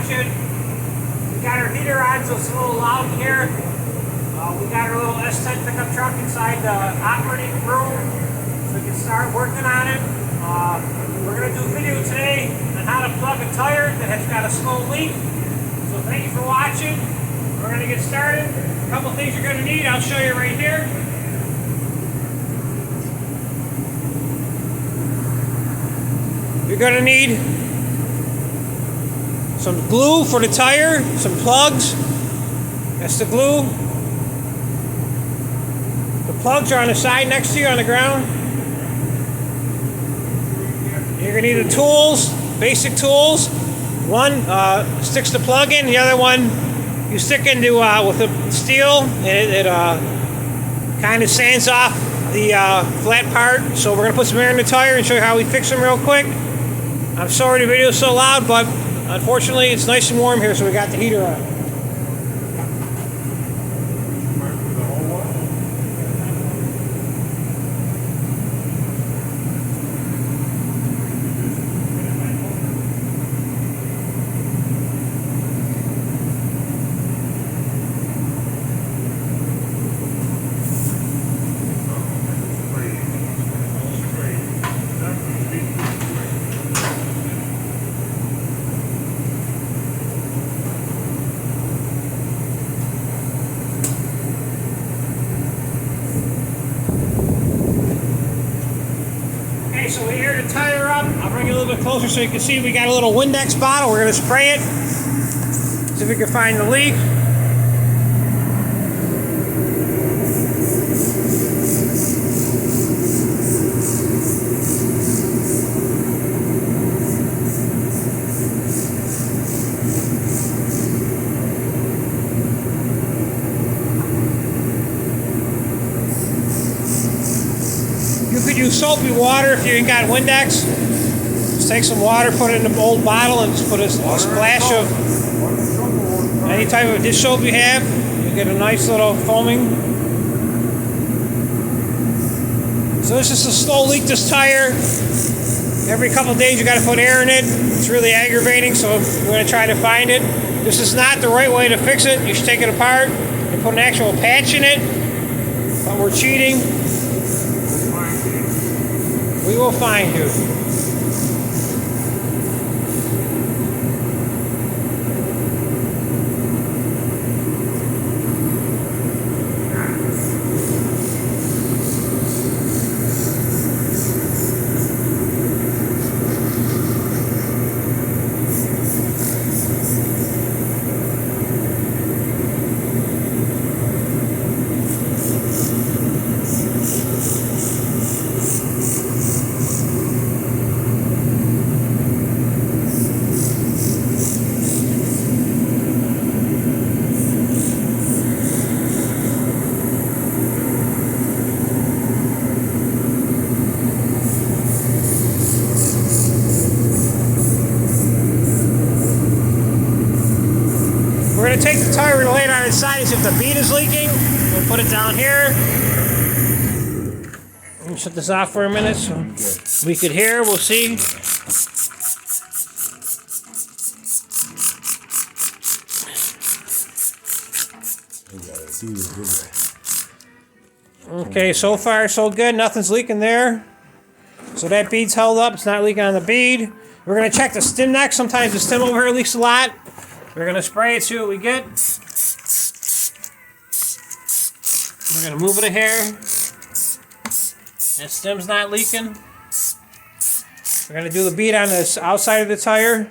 watching. We got our heater on, so it's a little loud in here. We got our little S10 pickup truck inside the operating room, so we can start working on it. We're going to do a video today on how to plug a tire that has got a slow leak. So thank you for watching. We're going to get started. A couple things you're going to need, I'll show you right here. You're going to need some glue for the tire, some plugs. That's the glue. The plugs are on the side next to you on the ground. You're going to need the tools, basic tools. One sticks the plug in, the other one you stick into with the steel, and it kind of sands off the flat part. So we're going to put some air in the tire and show you how we fix them real quick. I'm sorry the video is so loud, but unfortunately it's nice and warm here, so we got the heater on. So we air the tire up. I'll bring you a little bit closer so you can see we got a little Windex bottle. We're going to spray it. See if we can find the leak. You could use soapy water if you ain't got Windex. Just take some water, put it in an old bottle, and just put a splash of any type of dish soap you have. You get a nice little foaming. So this is a slow leak, this tire. Every couple of days you got to put air in it. It's really aggravating, so we're going to try to find it. This is not the right way to fix it. You should take it apart and put an actual patch in it. But we're cheating. We will find you. We're going to take the tire and lay it on its side as if the bead is leaking. We'll put it down here. Let me shut this off for a minute so we could hear. We'll see. Okay, so far so good. Nothing's leaking there. So that bead's held up. It's not leaking on the bead. We're going to check the stem neck. Sometimes the stem over here leaks a lot. We're going to spray it, see what we get. We're going to move it a hair. That stem's not leaking. We're going to do the bead on the outside of the tire.